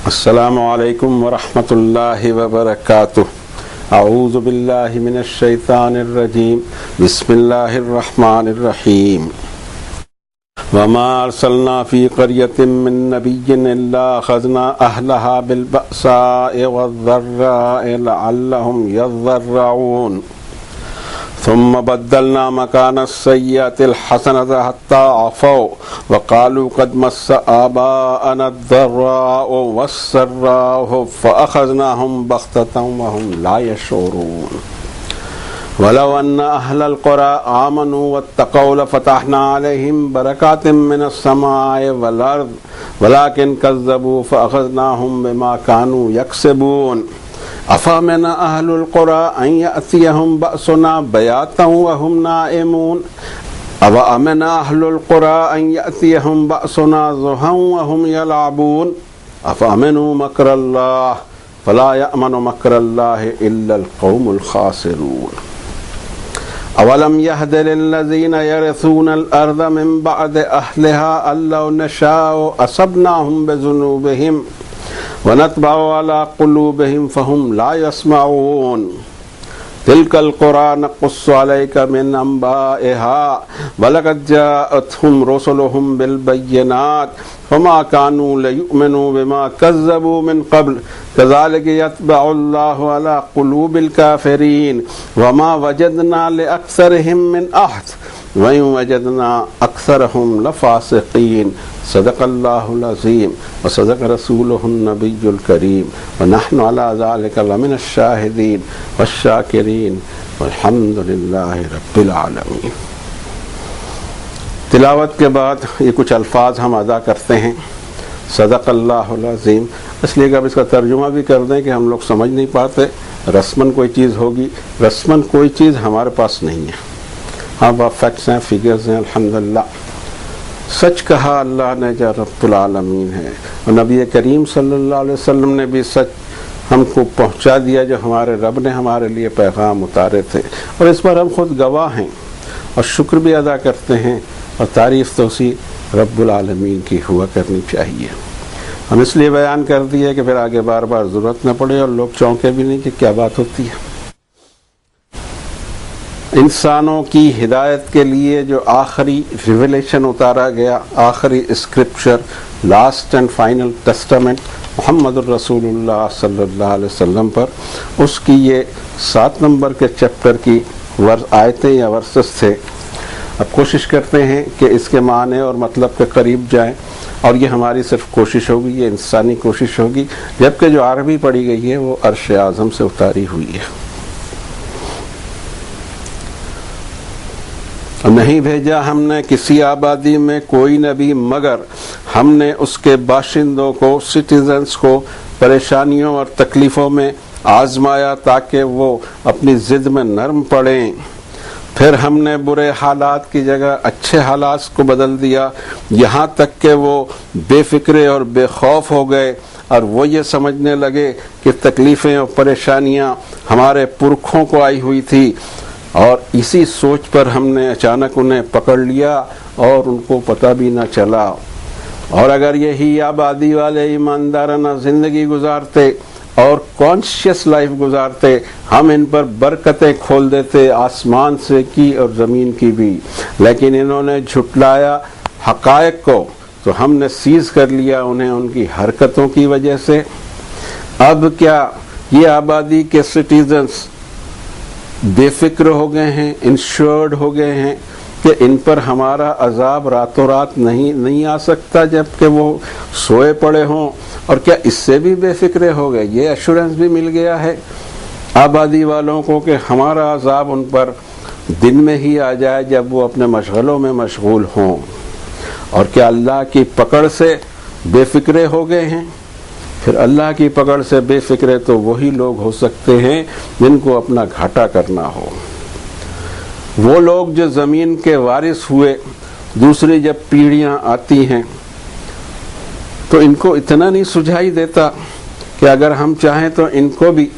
السلام علیکم ورحمۃ اللہ وبرکاتہ۔ اعوذ باللہ من الشیطان الرجیم، بسم اللہ الرحمن الرحیم۔ وما ارسلنا فی قریۃ من نبی الا اخذنا اہلها بالبأساء والضراء لعلهم یضرعون ثم بدلنا مكان السيئة الحسنة حتى عفوا وقالوا قد مس آباءنا الضراء والسراء فأخذناهم بغتة وهم لا يشعرون ولو أن أهل القرى آمنوا واتقوا لفتحنا عليهم بركات من السماء والأرض ولكن كذبوا فأخذناهم بما كانوا يكسبون أفأمن أهل القرى أن يأتيهم بأسنا بياتا وهم نائمون أفأمن أهل القرى أن يأتيهم بأسنا ضحى وهم يلعبون أفأمنوا مكر الله فلا يأمن مكر الله إلا القوم الخاسرون أولم يهد للذين يرثون الأرض من بعد أهلها أن لو نشاء أصبناهم بذنوبهم ونتبع على قلوبهم فهم لا يسمعون تلك القرى نقص عليك من أنبائها ولقد جاءتهم رسلهم بالبينات فما كانوا ليؤمنوا بما كذبوا من قبل كذلك يتبع الله على قلوب الكافرين وما وجدنا لأكثرهم من عهد وإن وجدنا أكثرهم لفاسقين صدق الله العظيم وصدق رسوله النبي الكريم ونحن على ذلك لمن الشاهدين والشاكرين والحمد لله رب العالمين۔ تلاوت کے بعد یہ کچھ الفاظ ہم ادا کرتے ہیں۔ صدق اللہ العظیم، اس لیے کہ اب اس کا ترجمہ بھی کر دیں کہ ہم لوگ سمجھ نہیں پاتے۔ رسماً کوئی چیز ہوگی، رسماً کوئی چیز ہمارے پاس نہیں ہے۔ ہاں فیکٹس ہیں، فگرز ہیں، الحمدللہ۔ سچ کہا اللہ نے جو رب العالمین ہے، اور نبی کریم صلی اللہ علیہ وسلم نے بھی سچ ہم کو پہنچا دیا جو ہمارے رب نے ہمارے لیے پیغام اتارے تھے، اور اس پر ہم خود گواہ ہیں اور شکر بھی ادا کرتے ہیں، اور تعریف تو اسی رب العالمین کی ہوا کرنی چاہیے۔ ہم اس لیے بیان کر دیے کہ پھر آگے بار بار ضرورت نہ پڑے اور لوگ چونکے بھی نہیں کہ کیا بات ہوتی ہے۔ انسانوں کی ہدایت کے لیے جو آخری ریویلیشن اتارا گیا، آخری scripture, last and final testament Muhammad الرسول اللہ صلی اللہ علیہ وسلم پر، اس کی یہ 7 نمبر کے چیپٹر کی آیتیں یا ورسز تھے۔ اب کوشش کرتے ہیں کہ اس کے معنی اور مطلب کے قریب جائیں، اور یہ ہماری صرف کوشش ہوگی، یہ انسانی کوشش ہوگی، جبکہ جو عربی پڑھی گئی ہے وہ عرش اعظم سے اتاری ہوئی ہے۔ نہیں بھیجا ہم نے کسی آبادی میں کوئی نبی مگر ہم نے اس کے باشندوں کو، سٹیزنز کو پریشانیوں اور تکلیفوں میں آزمایا تاکہ وہ اپنی ضد میں نرم پڑیں۔ پھر ہم نے برے حالات کی جگہ اچھے حالات کو بدل دیا، یہاں تک کہ وہ بے فکرے اور بے خوف ہو گئے، اور وہ یہ سمجھنے لگے کہ تکلیفیں اور پریشانیاں ہمارے پرکھوں کو آئی ہوئی تھی، اور اسی سوچ پر ہم نے اچانک انہیں پکڑ لیا اور ان کو پتہ بھی نہ چلا۔ اور اگر یہی آبادی والے ایماندارانہ زندگی گزارتے اور کانشیس لائف گزارتے، ہم ان پر برکتیں کھول دیتے، آسمان سے کی اور زمین کی بھی، لیکن انہوں نے جھٹلایا حقائق کو، تو ہم نے سیز کر لیا انہیں ان کی حرکتوں کی وجہ سے۔ اب کیا یہ آبادی کے سٹیزنز بے فکر ہو گئے ہیں، انشورڈ ہو گئے ہیں کہ ان پر ہمارا عذاب راتوں رات نہیں آ سکتا جبکہ وہ سوئے پڑے ہوں، اور کیا اس سے بھی بے فکرے ہو گئے؟ یہ ایشورنس بھی مل گیا ہے آبادی والوں کو کہ ہمارا عذاب ان پر دن میں ہی آ جائے جب وہ اپنے مشغلوں میں مشغول ہوں۔ اور کیا اللہ کی پکڑ سے بے فکرے ہو گئے ہیں؟ پھر اللہ کی پکڑ سے بے فکرے تو وہی لوگ ہو سکتے ہیں جن کو اپنا گھاٹا کرنا ہو، وہ لوگ جو زمین کے وارث ہوئے، دوسری جب پیڑھیاں آتی ہیں تو ان کو اتنا نہیں سجھائی دیتا کہ اگر ہم چاہیں تو ان کو بھی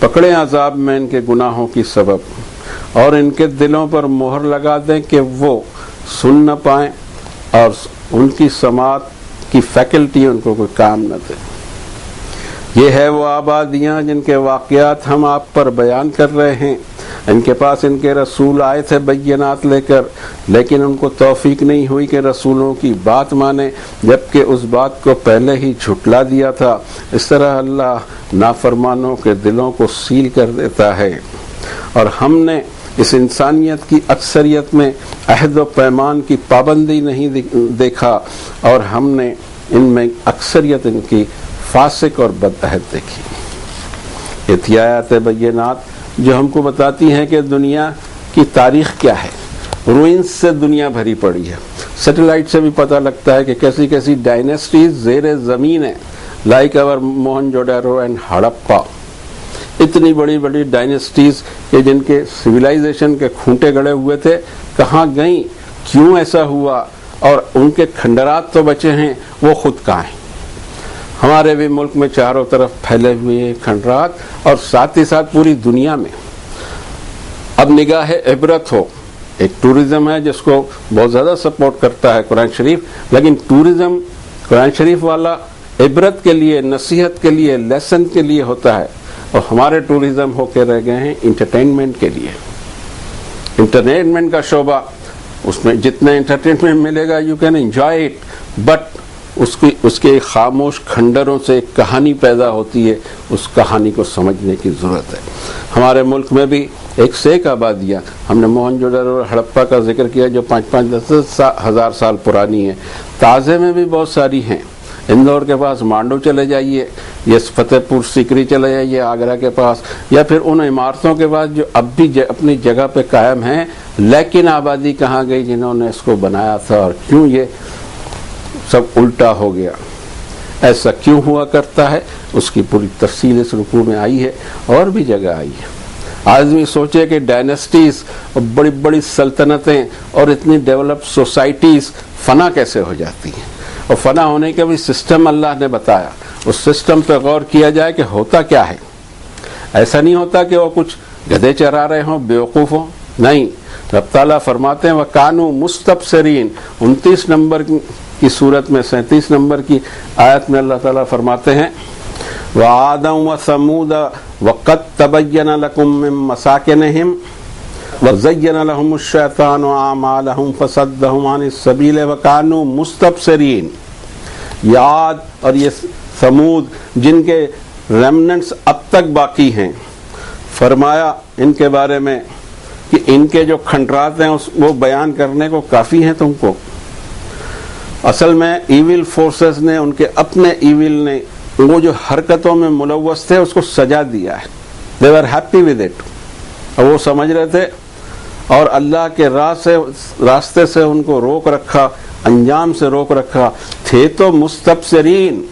پکڑیں عذاب میں ان کے گناہوں کی سبب، اور ان کے دلوں پر مہر لگا دیں کہ وہ سن نہ پائیں اور ان کی سماعت کی فیکلٹی ان کو کوئی کام نہ دے۔ یہ ہے وہ آبادیاں جن کے واقعات ہم آپ پر بیان کر رہے ہیں. ان کے پاس ان کے رسول آئے تھے بینات لے کر، لیکن ان کو توفیق نہیں ہوئی کہ رسولوں کی بات مانے، جبکہ اس بات کو پہلے ہی جھٹلا دیا تھا. اس طرح اللہ نافرمانوں کے دلوں کو سیل کر دیتا ہے. اور ہم نے اس انسانیت کی اکثریت میں عہد و پیمان کی پابندی نہیں دیکھا، اور ہم نے ان میں اکثریت ان کی فاسق اور بدعہد دیکھی. یہ تھی آیات بینات جو ہم کو بتاتی ہیں کہ دنیا کی تاریخ کیا ہے. روئنس سے دنیا بھری پڑی ہے. سیٹلائٹ سے بھی پتہ لگتا ہے کہ کیسی کیسی ڈائنیسٹیز زیر زمین ہیں، لائک اور موہنجودڑو اینڈ ہڑپا. اتنی بڑی بڑی ڈائنیسٹیز کہ جن کے سویلائزیشن کے کھونٹے گڑے ہوئے تھے کہاں گئیں، کیوں ایسا ہوا، اور ان کے کھنڈرات تو بچے ہیں، وہ خود کہاں ہیں. ہمارے بھی ملک میں چاروں طرف پھیلے ہوئے کھنڈرات، اور ساتھ ہی ساتھ پوری دنیا میں. اب نگاہ عبرت ہو. ایک ٹورزم ہے جس کو بہت زیادہ سپورٹ کرتا ہے قرآن شریف، لیکن ٹورزم قرآن شریف والا عبرت کے لیے، نصیحت کے لیے، لیسن کے لیے ہوتا ہے، اور ہمارے ٹورزم ہو کے رہ گئے ہیں انٹرٹینمنٹ کے لیے. انٹرٹینمنٹ کا شعبہ، اس میں جتنے انٹرٹینمنٹ ملے گا you can enjoy it, but اس کے خاموش کھنڈروں سے ایک کہانی پیدا ہوتی ہے. اس کہانی کو سمجھنے کی ضرورت ہے. ہمارے ملک میں بھی ایک سے ایک آبادیاں، ہم نے موہنجودڑو اور ہڑپا کا ذکر کیا جو 5-5 ہزار سال پرانی ہے. تازے میں بھی بہت ساری ہیں. اندور کے پاس مانڈو چلے جائیے، یا فتح پور سیکری چلے جائیے آگرہ کے پاس، یا پھر ان عمارتوں کے پاس جو اب بھی اپنی جگہ پہ قائم ہیں، لیکن آبادی کہاں گئی جنہوں نے اس کو بنایا تھا، اور کیوں یہ سب الٹا ہو گیا. ایسا کیوں ہوا کرتا ہے، اس کی پوری تفصیل اس رکوع میں آئی ہے، اور بھی جگہ آئی ہے. آدمی سوچے کہ ڈائنیسٹیز اور بڑی بڑی سلطنتیں اور اتنی ڈیولپ سوسائٹیز فنا کیسے ہو جاتی ہیں، اور فنا ہونے کا بھی سسٹم اللہ نے بتایا. اس سسٹم پہ غور کیا جائے کہ ہوتا کیا ہے. ایسا نہیں ہوتا کہ وہ کچھ گدھے چرا رہے ہوں، بیوقوف ہوں، نہیں. رب تعالیٰ فرماتے ہیں وَكَانُوا مُسْتَبْصِرِينَ. 29 نمبر کی صورت میں 37 نمبر کی آیت میں اللہ تعالیٰ فرماتے ہیں وَعَادًا وَثَمُودَ وَقَدْ تَبَيَّنَ لَكُم مِّن مَّسَاكِنِهِمْ وَزَيَّنَ لَهُمُ الشَّيْطَانُ أَعْمَالَهُمْ فَصَدَّهُمْ عَنِ السَّبِيلِ وَكَانُوا مُسْتَبْصِرِينَ. یاد اور یہ ثمود جن کے ریمننٹس اب تک باقی ہیں، فرمایا ان کے بارے میں کہ ان کے جو کھنڈرات ہیں وہ بیان کرنے کو کافی ہیں تم کو. اصل میں ایول فورسز نے، ان کے اپنے ایول نے، وہ جو حرکتوں میں ملوث تھے اس کو سجا دیا ہے. they were happy with it. اور وہ سمجھ رہے تھے، اور اللہ کے راستے سے ان کو روک رکھا، انجام سے روک رکھا. تھے تو مستبصرین،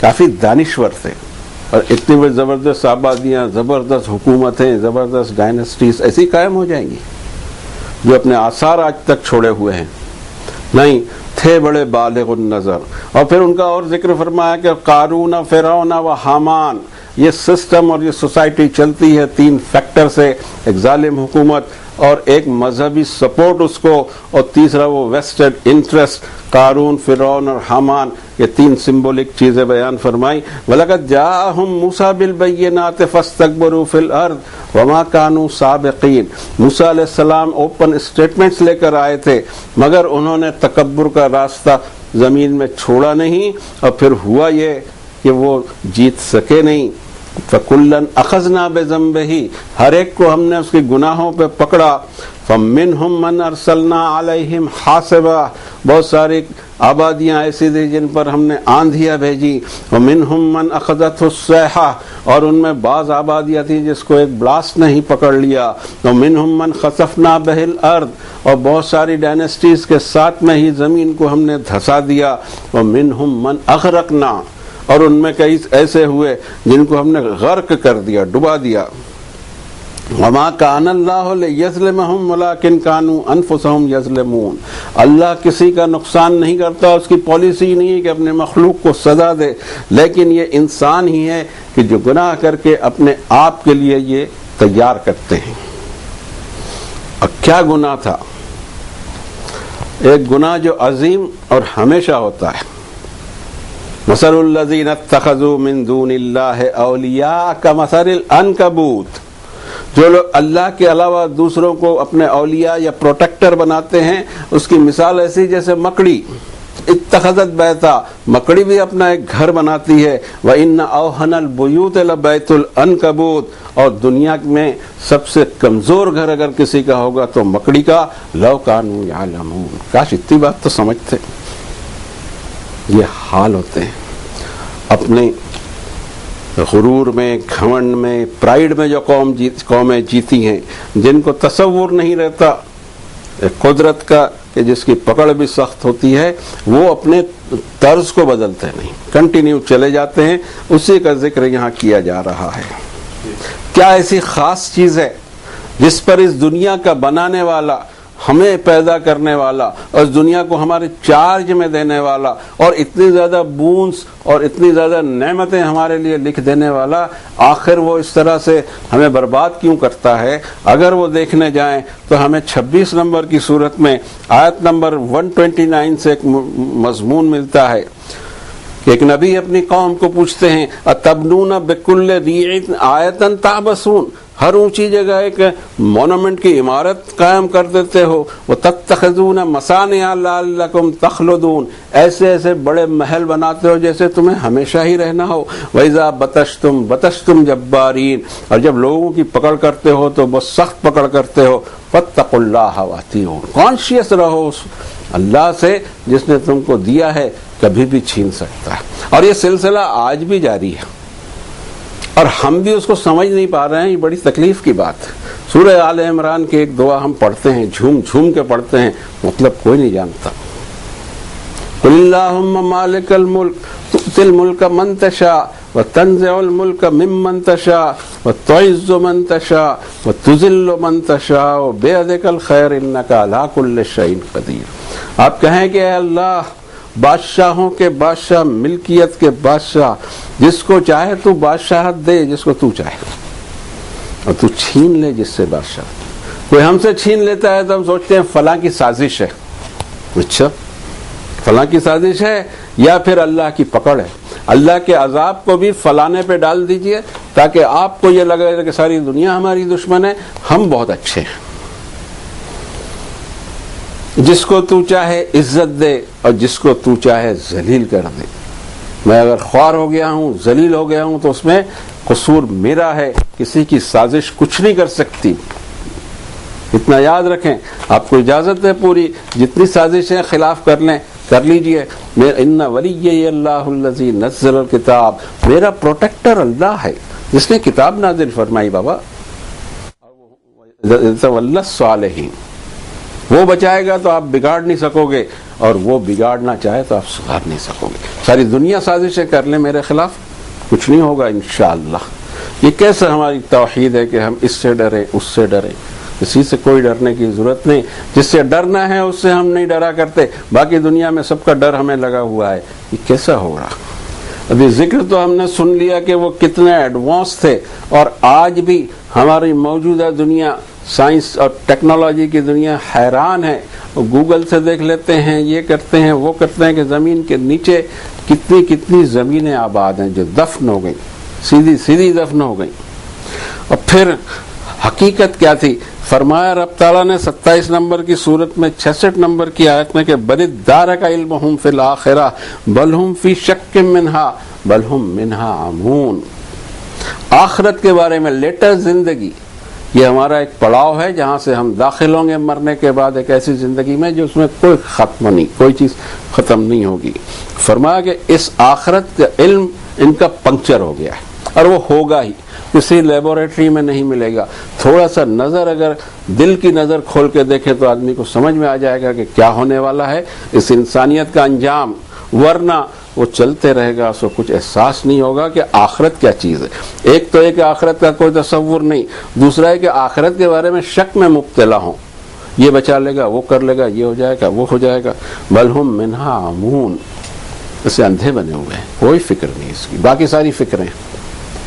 کافی دانشور تھے، اور اتنی بڑی زبردست آبادیاں، زبردست حکومتیں، زبردست ڈائنیسٹیز ایسی قائم ہو جائیں گی جو اپنے آثار آج تک چھوڑے ہوئے ہیں. نہیں، تھے بڑے بالغ النظر. اور پھر ان کا اور ذکر فرمایا کہ قارون، فرعون و حامان. یہ سسٹم اور یہ سوسائٹی چلتی ہے 3 فیکٹر سے، ایک ظالم حکومت، اور ایک مذہبی سپورٹ اس کو، اور تیسرا وہ ویسٹڈ انٹرسٹ. قارون، فرعون اور حامان، یہ 3 سمبولک چیزیں بیان فرمائی. وَلَقَدْ جَاءَهُم مُوسَىٰ بِالْبَيِّنَاتِ فَاسْتَكْبَرُوا فِي الْأَرْضِ وَمَا كَانُوا سَابِقِينَ. موسیٰ علیہ السلام اوپن اسٹیٹمنٹس لے کر آئے تھے، مگر انہوں نے تکبر کا راستہ زمین میں چھوڑا نہیں، اور پھر ہوا یہ کہ وہ جیت سکے نہیں. فَكُلًّا أَخَذْنَا بِذَنبِهِ. ہر ایک کو ہم نے اس کے گناہوں پہ پکڑا. فَمِنْهُمْ مَنْ أَرْسَلْنَا عَلَيْهِمْ حَاصِبًا. بہت ساری آبادیاں ایسی تھی جن پر ہم نے آندھیاں بھیجی. وَمِنْهُمْ مَنْ أَخَذَتْهُ الصَّيْحَةُ. اور ان میں بعض آبادیاں تھیں جس کو ایک بلاسٹ نہیں پکڑ لیا. وَمِنْهُمْ مَنْ خَسَفْنَا بِهِ الْأَرْضِ. اور بہت ساری ڈائنیسٹیز کے ساتھ میں ہی زمین کو ہم نے دھسا دیا. وَمِنْهُمْ مَنْ أَغْرَقْنَا. اور ان میں کئی ایسے ہوئے جن کو ہم نے غرق کر دیا، ڈبا دیا. وما کان اللہ لیظلمہم ولکن کانوا انفسہم یظلمون. اللہ کسی کا نقصان نہیں کرتا، اس کی پالیسی نہیں ہے کہ اپنے مخلوق کو سزا دے، لیکن یہ انسان ہی ہے کہ جو گناہ کر کے اپنے آپ کے لیے یہ تیار کرتے ہیں. اور کیا گناہ تھا؟ ایک گناہ جو عظیم اور ہمیشہ ہوتا ہے، مثل الذین اتخذوا من دون اللہ اولیاء کمثل العنکبوت، جو لوگ اللہ کے علاوہ دوسروں کو اپنے اولیاء یا پروٹیکٹر بناتے ہیں، اس کی مثال ایسی جیسے مکڑی اتخذت بیتا، مکڑی بھی اپنا ایک گھر بناتی ہے، وَإِنَّ أَوْهَنَ الْبُيُوتِ لَبَيْتُ الْعَنْكَبُوتِ، اور دنیا میں سب سے کمزور گھر اگر کسی کا ہوگا تو مکڑی کا، لَوْ كَانُوا يَعْلَمُونَ، کاش اتنی بات تو سمجھتے۔ یہ حال ہوتے ہیں اپنے غرور میں، گھمنڈ میں، پرائیڈ میں جو قومیں جیتی ہیں، جن کو تصور نہیں رہتا قدرت کا کہ جس کی پکڑ بھی سخت ہوتی ہے، وہ اپنے طرز کو بدلتے نہیں، کنٹینیو چلے جاتے ہیں۔ اسی کا ذکر یہاں کیا جا رہا ہے۔ کیا ایسی خاص چیز ہے جس پر اس دنیا کا بنانے والا، ہمیں پیدا کرنے والا اور اس دنیا کو ہمارے چارج میں دینے والا اور اتنی زیادہ بونس اور اتنی زیادہ نعمتیں ہمارے لیے لکھ دینے والا، آخر وہ اس طرح سے ہمیں برباد کیوں کرتا ہے؟ اگر وہ دیکھنے جائیں تو ہمیں 26 نمبر کی صورت میں آیت نمبر 129 سے ایک مضمون ملتا ہے کہ ایک نبی اپنی قوم کو پوچھتے ہیں اتبنون بکل ریع آیۃ تعبثون، ہر اونچی جگہ ایک مونومنٹ کی عمارت قائم کر دیتے ہو، وتتخذون مصانع لعلکم تخلدون، ایسے ایسے بڑے محل بناتے ہو جیسے تمہیں ہمیشہ ہی رہنا ہو، وَإِذَا بَطَشْتُمْ بَطَشْتُمْ جَبَّارِينَ، اور جب لوگوں کی پکڑ کرتے ہو تو بہت سخت پکڑ کرتے ہو، فَاتَّقُوا اللَّهَ وَأَطِيعُونِ، کانشیس رہو اس اللہ سے جس نے تم کو دیا ہے، کبھی بھی چھین سکتا ہے۔ اور یہ سلسلہ آج بھی جاری ہے اور ہم بھی اس کو سمجھ نہیں پا رہے ہیں، یہ بڑی تکلیف کی بات ہے۔ سورہ آل عمران کی ایک دعا ہم پڑھتے ہیں، جھوم جھوم کے پڑھتے ہیں، مطلب کوئی نہیں جانتا۔ قُلِ اللَّهُمَّ مَالِكَ الْمُلْكِ تُؤْتِي الْمُلْكَ مَن تَشَاءُ وَتَنزِعُ الْمُلْكَ مِمَّن تَشَاءُ وَتُعِزُّ مَن تَشَاءُ وَتُذِلُّ مَن تَشَاءُ بِيَدِكَ الْخَيْرُ إِنَّكَ عَلَىٰ كُلِّ شَيْءٍ قَدِيرٌ، آپ کہیں کہ اے اللہ بادشاہوں کے بادشاہ، ملکیت کے بادشاہ، جس کو چاہے تو بادشاہت دے جس کو تو چاہے، اور تو چھین لے جس سے بادشاہ۔ کوئی ہم سے چھین لیتا ہے تو ہم سوچتے ہیں فلاں کی سازش ہے، اچھا فلاں کی سازش ہے یا پھر اللہ کی پکڑ ہے؟ اللہ کے عذاب کو بھی فلانے پہ ڈال دیجئے تاکہ آپ کو یہ لگے کہ ساری دنیا ہماری دشمن ہے، ہم بہت اچھے ہیں۔ جس کو تو چاہے عزت دے اور جس کو تو چاہے ذلیل کر دے۔ میں اگر خوار ہو گیا ہوں، ذلیل ہو گیا ہوں تو اس میں قصور میرا ہے، کسی کی سازش کچھ نہیں کر سکتی۔ اتنا یاد رکھیں، آپ کو اجازت ہے پوری، جتنی سازشیں خلاف کر لیں کر لیجئے۔ ان ولی اللہ الذی نزل الکتاب، میرا پروٹیکٹر اللہ ہے جس نے کتاب نازل فرمائی بابا۔ ولی الصالحین، وہ بچائے گا تو آپ بگاڑ نہیں سکو گے، اور وہ بگاڑنا چاہے تو آپ سدھار نہیں سکو گے۔ ساری دنیا سازشیں کر لیں میرے خلاف، کچھ نہیں ہوگا انشاءاللہ۔ یہ کیسا ہماری توحید ہے کہ ہم اس سے ڈریں اس سے ڈریں؟ کسی سے کوئی ڈرنے کی ضرورت نہیں، جس سے ڈرنا ہے اس سے ہم نہیں ڈرا کرتے، باقی دنیا میں سب کا ڈر ہمیں لگا ہوا ہے۔ یہ کیسا ہو رہا؟ ابھی ذکر تو ہم نے سن لیا کہ وہ کتنے ایڈوانس تھے، اور آج بھی ہماری موجودہ دنیا، سائنس اور ٹیکنالوجی کی دنیا حیران ہے۔ گوگل سے دیکھ لیتے ہیں، یہ کرتے ہیں وہ کرتے ہیں کہ زمین کے نیچے کتنی کتنی زمینیں آباد ہیں جو دفن ہو گئیں، سیدھی دفن ہو گئیں۔ اور پھر حقیقت کیا تھی؟ فرمایا رب تعالیٰ نے 27 نمبر کی صورت میں 66 نمبر کی آیت میں کہ بل ادارک علمہم فی الآخرہ بل ہم فی شک منہا بل ہم منہا عمون، آخرت کے بارے میں لیٹر زندگی، یہ ہمارا ایک پڑاؤ ہے جہاں سے ہم داخل ہوں گے مرنے کے بعد ایک ایسی زندگی میں جو اس میں کوئی ختم نہیں، کوئی چیز ختم نہیں ہوگی۔ فرمایا کہ اس آخرت کا علم ان کا پنکچر ہو گیا ہے، اور وہ ہوگا ہی، کسی لیبوریٹری میں نہیں ملے گا۔ تھوڑا سا نظر، اگر دل کی نظر کھول کے دیکھے تو آدمی کو سمجھ میں آ جائے گا کہ کیا ہونے والا ہے اس انسانیت کا انجام، ورنہ وہ چلتے رہے گا، اس کو کچھ احساس نہیں ہوگا کہ آخرت کیا چیز ہے۔ ایک تو ہے کہ آخرت کا کوئی تصور نہیں، دوسرا ہے کہ آخرت کے بارے میں شک میں مبتلا ہوں، یہ بچا لے گا، وہ کر لے گا، یہ ہو جائے گا، وہ ہو جائے گا، بل ہم منہا عمون، اسے اندھے بنے ہوئے ہیں، کوئی فکر نہیں اس کی، باقی ساری فکریں۔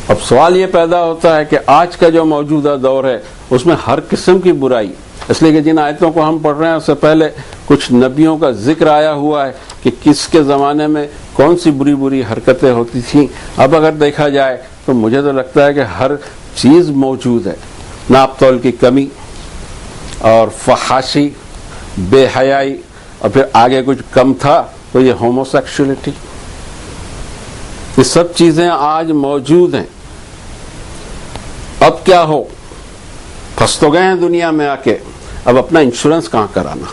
اب سوال یہ پیدا ہوتا ہے کہ آج کا جو موجودہ دور ہے اس میں ہر قسم کی برائی، اس لیے کہ جن آیتوں کو ہم پڑھ رہے ہیں اس سے پہلے کچھ نبیوں کا ذکر آیا ہوا ہے کہ کس کے زمانے میں کون سی بری بری حرکتیں ہوتی تھیں. اب اگر دیکھا جائے تو مجھے تو لگتا ہے کہ ہر چیز موجود ہے. ناپ تول کی کمی اور فحاشی، بے حیائی، اور پھر آگے کچھ کم تھا تو یہ ہومو سیکشولیٹی، یہ سب چیزیں آج موجود ہیں. اب کیا ہو، پھنس تو گئے ہیں دنیا میں آ کے، اب اپنا انشورنس کہاں کرانا،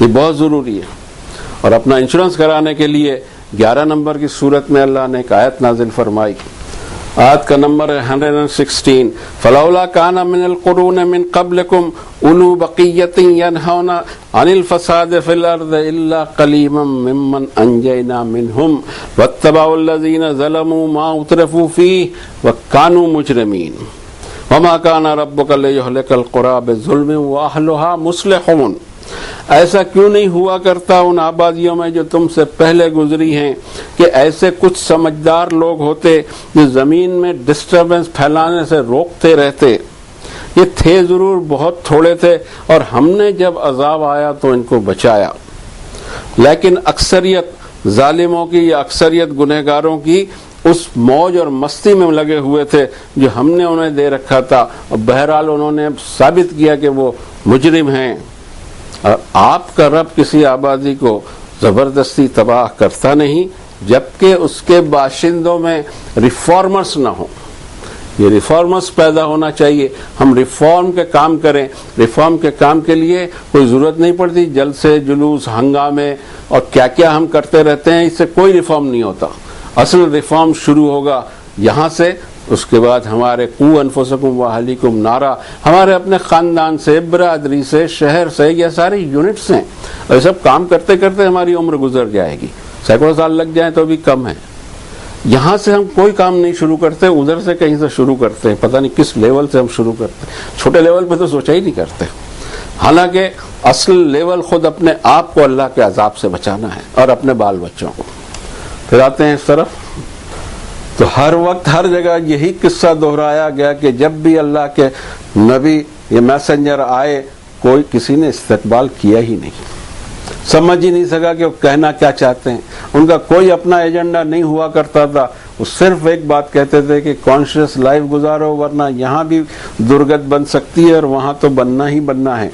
یہ بہت ضروری ہے. اور اپنا انشورنس کرانے کے لیے 11 نمبر کی صورت میں اللہ نے ایک آیت نازل فرمائی. آیت کا نمبر ہے 116. فلولا کان من القرون من قبلکم اولو بقیۃ ینہون عن الفساد فی الارض الا قلیلا ممن انجینا منہم واتبعوا الذین ظلموا ما اترفوا فیہ وکانوا مجرمین وما کان ربک لیہلک القری بظلم واہلھا مصلحون. ایسا کیوں نہیں ہوا کرتا ان آبادیوں میں جو تم سے پہلے گزری ہیں کہ ایسے کچھ سمجھدار لوگ ہوتے جو زمین میں ڈسٹربنس پھیلانے سے روکتے رہتے. یہ تھے ضرور بہت تھوڑے تھے، اور ہم نے جب عذاب آیا تو ان کو بچایا، لیکن اکثریت ظالموں کی یا اکثریت گنہگاروں کی اس موج اور مستی میں لگے ہوئے تھے جو ہم نے انہیں دے رکھا تھا، اور بہرحال انہوں نے ثابت کیا کہ وہ مجرم ہیں. اور آپ کا رب کسی آبادی کو زبردستی تباہ کرتا نہیں جبکہ اس کے باشندوں میں ریفارمرز نہ ہوں. یہ ریفارمرز پیدا ہونا چاہیے. ہم ریفارم کے کام کریں. ریفارم کے کام کے لیے کوئی ضرورت نہیں پڑتی جلسے، جلوس، ہنگامے اور کیا کیا ہم کرتے رہتے ہیں، اس سے کوئی ریفارم نہیں ہوتا. اصل ریفارم شروع ہوگا یہاں سے، اس کے بعد ہمارے قو انفسکم واہلیکم نارا، ہمارے اپنے خاندان سے، برادری سے، شہر سے، یہ سارے یونٹس ہیں. اور یہ سب کام کرتے کرتے ہماری عمر گزر جائے گی، سینکڑوں سال لگ جائیں تو بھی کم ہے. یہاں سے ہم کوئی کام نہیں شروع کرتے، ادھر سے کہیں سے شروع کرتے ہیں. پتہ نہیں کس لیول سے ہم شروع کرتے ہیں. چھوٹے لیول پہ تو سوچا ہی نہیں کرتے، حالانکہ اصل لیول خود اپنے آپ کو اللہ کے عذاب سے بچانا ہے اور اپنے بال بچوں کو. پھر آتے ہیں اس طرف، تو ہر وقت ہر جگہ یہی قصہ دہرایا گیا کہ جب بھی اللہ کے نبی یا میسنجر آئے کوئی کسی نے استقبال کیا ہی نہیں، سمجھ ہی نہیں سکا کہ وہ کہنا کیا چاہتے ہیں. ان کا کوئی اپنا ایجنڈا نہیں ہوا کرتا تھا. وہ صرف ایک بات کہتے تھے کہ کانشیس لائف گزارو ورنہ یہاں بھی درگت بن سکتی ہے اور وہاں تو بننا ہی بننا ہے.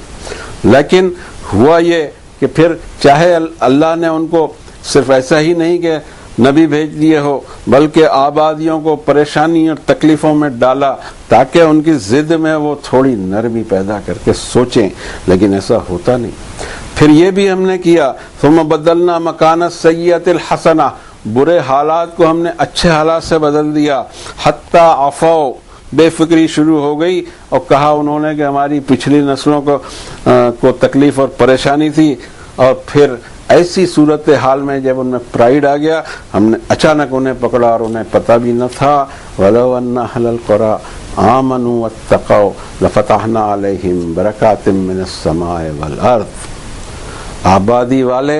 لیکن ہوا یہ کہ پھر چاہے اللہ نے ان کو صرف ایسا ہی نہیں کہ نبی بھیج دیے ہو بلکہ آبادیوں کو پریشانی اور تکلیفوں میں ڈالا تاکہ ان کی ضد میں وہ تھوڑی نرمی پیدا کر کے سوچیں، لیکن ایسا ہوتا نہیں. پھر یہ بھی ہم نے کیا، ثم بدلنا مکان السیئۃ الحسنہ، برے حالات کو ہم نے اچھے حالات سے بدل دیا. حتی عفو، بے فکری شروع ہو گئی اور کہا انہوں نے کہ ہماری پچھلی نسلوں کو تکلیف اور پریشانی تھی. اور پھر ایسی صورتحال میں جب ان میں پرائیڈ آ گیا ہم نے اچانک انہیں پکڑا اور انہیں پتہ بھی نہ تھا. وَلَوْ أَنَّ أَهْلَ الْقُرَىٰ آمَنُوا وَاتَّقَوْا لَفَتَحْنَا عَلَيْهِمْ بَرَكَاتٍ مِّنَ السَّمَاءِ وَالْأَرْضِ. آبادی والے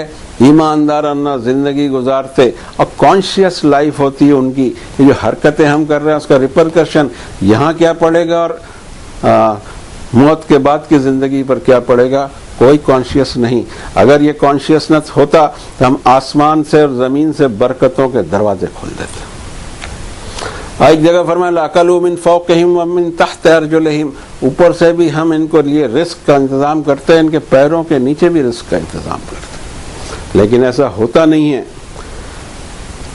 ایماندارانہ زندگی گزارتے اور کانشیس لائف ہوتی ہے ان کی. یہ جو حرکتیں ہم کر رہے ہیں اس کا ریپرکشن یہاں کیا پڑے گا اور موت کے بعد کی زندگی پر کیا پڑے گا، کوئی کانشیس نہیں. اگر یہ کانشیسنس ہوتا تو ہم آسمان سے اور زمین سے برکتوں کے دروازے کھول دیتے. ایک جگہ فرمایا لَأَكَلُوا مِن فَوْقِهِمْ وَمِن تَحْتِ أَرْجُلِهِمْ، اوپر سے بھی ہم ان کو لیے رزق کا انتظام کرتے ہیں، ان کے پیروں کے نیچے بھی رزق کا انتظام کرتے ہیں. لیکن ایسا ہوتا نہیں ہے،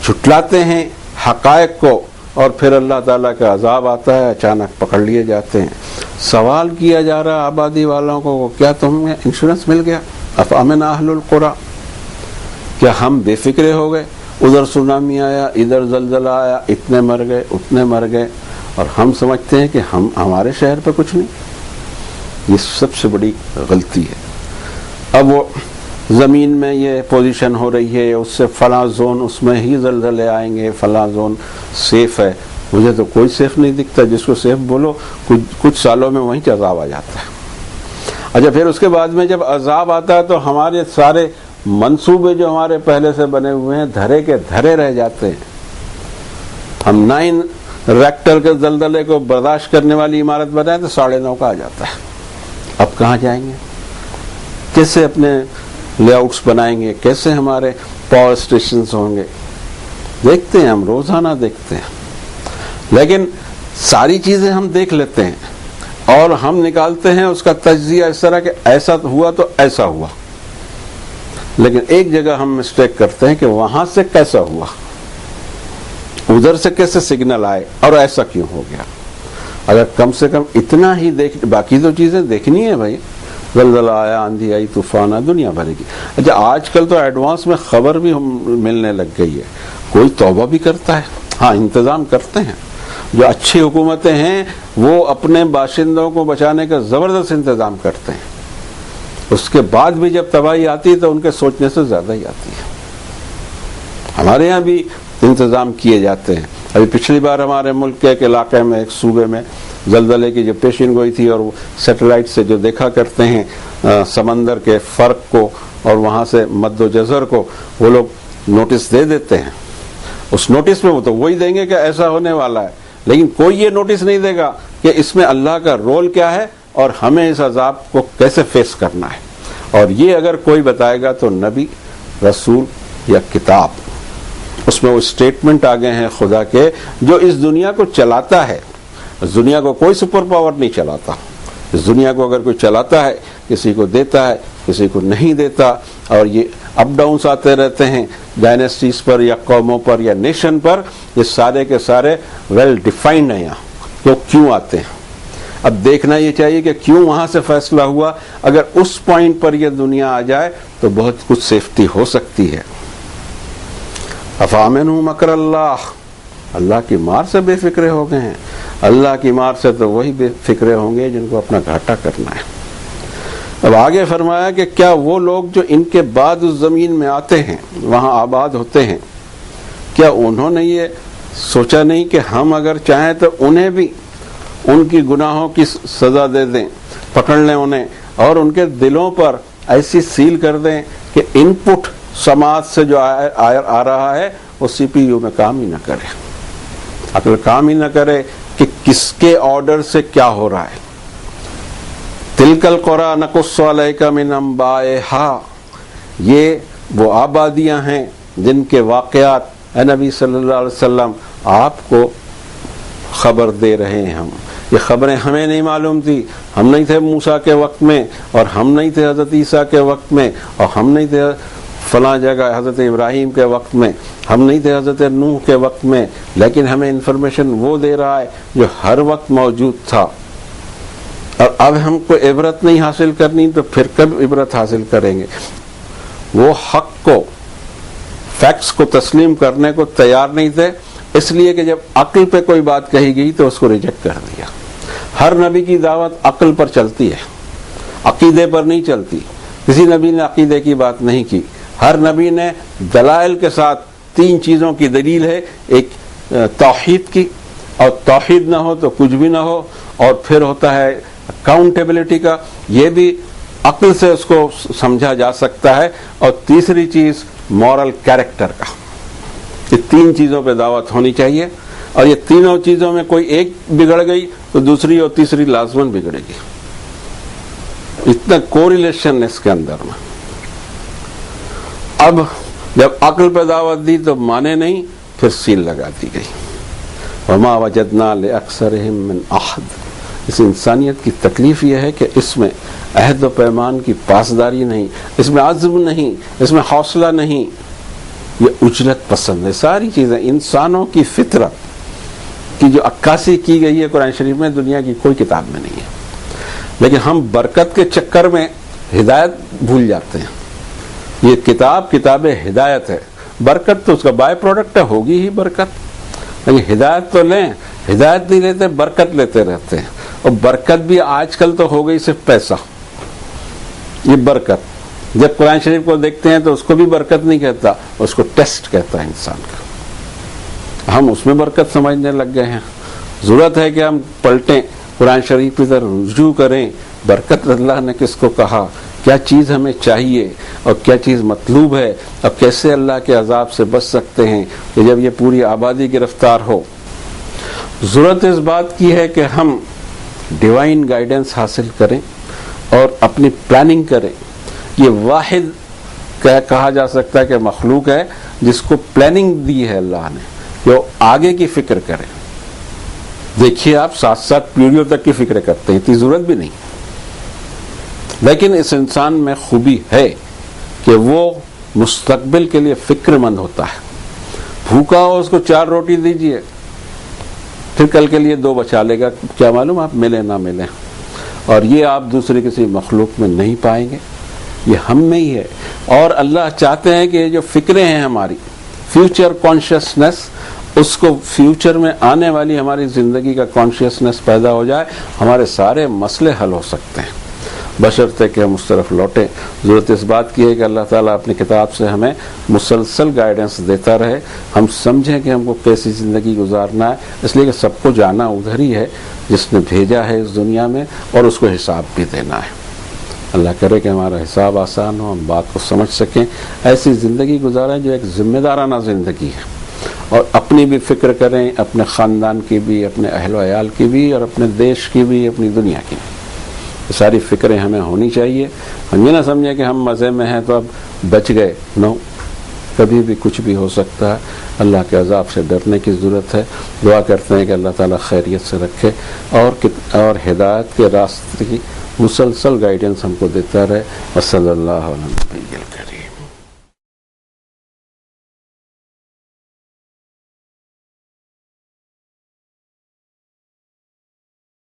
جھٹلاتے ہیں حقائق کو اور پھر اللہ تعالیٰ کا عذاب آتا ہے، اچانک پکڑ لیے جاتے ہیں. سوال کیا جا رہا آبادی والوں کو، کیا تمہیں انشورنس مل گیا؟ افامن اہل القری، کیا ہم بے فکرے ہو گئے؟ ادھر سونامی آیا، ادھر زلزلہ آیا، اتنے مر گئے، اتنے مر گئے، اور ہم سمجھتے ہیں کہ ہمارے شہر پہ کچھ نہیں. یہ سب سے بڑی غلطی ہے. اب وہ زمین میں یہ پوزیشن ہو رہی ہے، اس سے فلاں زون اس میں ہی زلزلے آئیں گے، فلاں زون سیف ہے. مجھے تو کوئی سیف نہیں دکھتا. جس کو سیف بولو کچھ سالوں میں وہیں عذاب آ جاتا ہے. اچھا، پھر اس کے بعد میں جب عذاب آتا ہے تو ہمارے سارے منصوبے جو ہمارے پہلے سے بنے ہوئے ہیں دھرے کے دھرے رہ جاتے ہیں. ہم 9 ریکٹر کے زلزلے کو برداشت کرنے والی عمارت بنائیں تو 9.5 کا آ جاتا ہے. اب کہاں جائیں گے؟ کیسے اپنے لے آؤٹس بنائیں گے؟ کیسے ہمارے پاور اسٹیشنز ہوں گے؟ دیکھتے ہیں ہم، روزانہ دیکھتے ہیں، لیکن ساری چیزیں ہم دیکھ لیتے ہیں اور ہم نکالتے ہیں اس کا تجزیہ اس طرح کہ ایسا ہوا تو ایسا ہوا، لیکن ایک جگہ ہم مسٹیک کرتے ہیں کہ وہاں سے کیسا ہوا، ادھر سے کیسے سگنل آئے اور ایسا کیوں ہو گیا۔ اگر کم سے کم اتنا ہی دیکھ، باقی تو چیزیں دیکھنی ہے بھائی، زلزلہ آیا، آندھی آئی، طوفان آیا، دنیا بھر کی۔ اچھا آج کل تو ایڈوانس میں خبر بھی ملنے لگ گئی ہے، کوئی توبہ بھی کرتا ہے، ہاں انتظام کرتے ہیں۔ جو اچھی حکومتیں ہیں وہ اپنے باشندوں کو بچانے کا زبردست انتظام کرتے ہیں، اس کے بعد بھی جب تباہی آتی ہے تو ان کے سوچنے سے زیادہ ہی آتی ہے۔ ہمارے یہاں بھی انتظام کیے جاتے ہیں۔ ابھی پچھلی بار ہمارے ملک کے ایک علاقے میں، ایک صوبے میں زلزلے کی جو پیشین گوئی تھی، اور وہ سیٹلائٹ سے جو دیکھا کرتے ہیں سمندر کے فرق کو اور وہاں سے مد و جزر کو، وہ لوگ نوٹس دے دیتے ہیں۔ اس نوٹس میں وہ تو وہی دیں گے کہ ایسا ہونے والا ہے، لیکن کوئی یہ نوٹس نہیں دے گا کہ اس میں اللہ کا رول کیا ہے اور ہمیں اس عذاب کو کیسے فیس کرنا ہے۔ اور یہ اگر کوئی بتائے گا تو نبی، رسول یا کتاب، اس میں وہ اسٹیٹمنٹ آ گئے ہیں خدا کے، جو اس دنیا کو چلاتا ہے۔ اس دنیا کو کوئی سپر پاور نہیں چلاتا، اس دنیا کو اگر کوئی چلاتا ہے، کسی کو دیتا ہے، کسی کو نہیں دیتا، اور یہ اپ ڈاؤنس آتے رہتے ہیں ڈائنیسٹیز پر یا قوموں پر یا نیشن پر۔ یہ سارے کے سارے ویل ڈیفائنڈ ہیں یہاں، تو کیوں آتے ہیں۔ اب دیکھنا یہ چاہیے کہ کیوں وہاں سے فیصلہ ہوا۔ اگر اس پوائنٹ پر یہ دنیا آ جائے تو بہت کچھ سیفٹی ہو سکتی ہے۔ افامنوا مکر اللہ، اللہ کی مار سے بے فکرے ہو گئے ہیں۔ اللہ کی مار سے تو وہی بے فکرے ہوں گے جن کو اپنا گھاٹا کرنا ہے۔ اب آگے فرمایا کہ کیا وہ لوگ جو ان کے بعد اس زمین میں آتے ہیں، وہاں آباد ہوتے ہیں، کیا انہوں نے یہ سوچا نہیں کہ ہم اگر چاہیں تو انہیں بھی ان کی گناہوں کی سزا دے دیں، پکڑ لیں انہیں، اور ان کے دلوں پر ایسی سیل کر دیں کہ ان پٹ سماعت سے جو آ رہا ہے وہ سی پی یو میں کام ہی نہ کرے، عقل کام ہی نہ کرے کہ کس کے آرڈر سے کیا ہو رہا ہے۔ تلک القری نقص علیک من انبائہا، یہ وہ آبادیاں ہیں جن کے واقعات اے نبی صلی اللہ علیہ وسلم آپ کو خبر دے رہے ہیں ہم۔ یہ خبریں ہمیں نہیں معلوم تھی، ہم نہیں تھے موسیٰ کے وقت میں، اور ہم نہیں تھے حضرت عیسیٰ کے وقت میں، اور ہم نہیں تھے فلاں جگہ حضرت ابراہیم کے وقت میں، ہم نہیں تھے حضرت نوح کے وقت میں، لیکن ہمیں انفارمیشن وہ دے رہا ہے جو ہر وقت موجود تھا۔ اور اب ہم کو عبرت نہیں حاصل کرنی تو پھر کب عبرت حاصل کریں گے؟ وہ حق کو، فیکٹس کو تسلیم کرنے کو تیار نہیں تھے، اس لیے کہ جب عقل پہ کوئی بات کہی گئی تو اس کو ریجیکٹ کر دیا۔ ہر نبی کی دعوت عقل پر چلتی ہے، عقیدے پر نہیں چلتی۔ کسی نبی نے عقیدے کی بات نہیں کی، ہر نبی نے دلائل کے ساتھ تین چیزوں کی دلیل ہے، ایک توحید کی، اور توحید نہ ہو تو کچھ بھی نہ ہو، اور پھر ہوتا ہے اکاؤنٹیبلٹی کا، یہ بھی عقل سے اس کو سمجھا جا سکتا ہے، اور تیسری چیز مورل کیریکٹر کا۔ یہ تین چیزوں پہ دعوت ہونی چاہیے، اور یہ تینوں چیزوں میں کوئی ایک بگڑ گئی تو دوسری اور تیسری لازماً بگڑے گی۔ اتنا کوریلیشن اس کے اندر میں۔ اب جب عقل پہ دعوت دی تو مانے نہیں، پھر سیل لگا دی گئی۔ وما وجدنا لأکثرهم من عہد۔ اس انسانیت کی تکلیف یہ ہے کہ اس میں عہد و پیمان کی پاسداری نہیں، اس میں عزم نہیں، اس میں حوصلہ نہیں، یہ اجرت پسند ہے۔ ساری چیزیں انسانوں کی فطرت کی جو عکاسی کی گئی ہے قرآن شریف میں، دنیا کی کوئی کتاب میں نہیں ہے۔ لیکن ہم برکت کے چکر میں ہدایت بھول جاتے ہیں۔ یہ کتاب ہدایت ہے، برکت تو اس کا بائی پروڈکٹ ہے، ہوگی ہی برکت، لیکن ہدایت تو لیں، ہدایت نہیں لیتے، برکت لیتے رہتے ہیں۔ اور برکت بھی آج کل تو ہو گئی صرف پیسہ، یہ برکت۔ جب قرآن شریف کو دیکھتے ہیں تو اس کو بھی برکت نہیں کہتا، اس کو ٹیسٹ کہتا ہے انسان کا۔ ہم اس میں برکت سمجھنے لگ گئے ہیں۔ ضرورت ہے کہ ہم پلٹیں، قرآن شریف کی طرف رجوع کریں۔ برکت اللہ نے کس کو کہا، کیا چیز ہمیں چاہیے اور کیا چیز مطلوب ہے، اور کیسے اللہ کے عذاب سے بچ سکتے ہیں کہ جب یہ پوری آبادی گرفتار ہو۔ ضرورت اس بات کی ہے کہ ہم ڈیوائن گائیڈنس حاصل کریں، اور اپنی پلاننگ کرے. یہ واحد کہا جا سکتا ہے کہ مخلوق ہے جس کو پلاننگ دی ہے اللہ نے کہ وہ آگے کی فکر کرے. دیکھیے آپ 7 پیڑھیوں تک کی فکر کرتے ہیں، اتنی ضرورت بھی نہیں، لیکن اس انسان میں خوبی ہے کہ وہ مستقبل کے لیے فکر مند ہوتا ہے. بھوکا ہو اس کو 4 روٹی دیجئے، پھر کل کے لیے 2 بچا لے گا، کیا معلوم آپ ملے نہ ملے. اور یہ آپ دوسرے کسی مخلوق میں نہیں پائیں گے، یہ ہم میں ہی ہے. اور اللہ چاہتے ہیں کہ یہ جو فکریں ہیں ہماری فیوچر کانشیسنس، اس کو فیوچر میں آنے والی ہماری زندگی کا کانشیسنس پیدا ہو جائے، ہمارے سارے مسئلے حل ہو سکتے ہیں بشرطے کہ ہم اس طرف لوٹیں. ضرورت اس بات کی ہے کہ اللہ تعالیٰ اپنی کتاب سے ہمیں مسلسل گائیڈنس دیتا رہے، ہم سمجھیں کہ ہم کو کیسی زندگی گزارنا ہے، اس لیے کہ سب کو جانا ادھر ہی ہے جس نے بھیجا ہے اس دنیا میں، اور اس کو حساب بھی دینا ہے. اللہ کرے کہ ہمارا حساب آسان ہو، ہم بات کو سمجھ سکیں، ایسی زندگی گزاریں جو ایک ذمہ دارانہ زندگی ہے، اور اپنی بھی فکر کریں، اپنے خاندان کی بھی، اپنے اہل و عیال کی بھی، اور اپنے دیش کی بھی، اپنی دنیا کی بھی. یہ ساری فکریں ہمیں ہونی چاہیے. ہم یہ نہ سمجھیں کہ ہم مزے میں ہیں تو اب بچ گئے، نو، کبھی بھی کچھ بھی ہو سکتا ہے. اللہ کے عذاب سے ڈرنے کی ضرورت ہے. دعا کرتے ہیں کہ اللہ تعالیٰ خیریت سے رکھے اور ہدایت کے راستے کی مسلسل گائیڈنس ہم کو دیتا رہے. وصلی اللہ علیہ وسلم.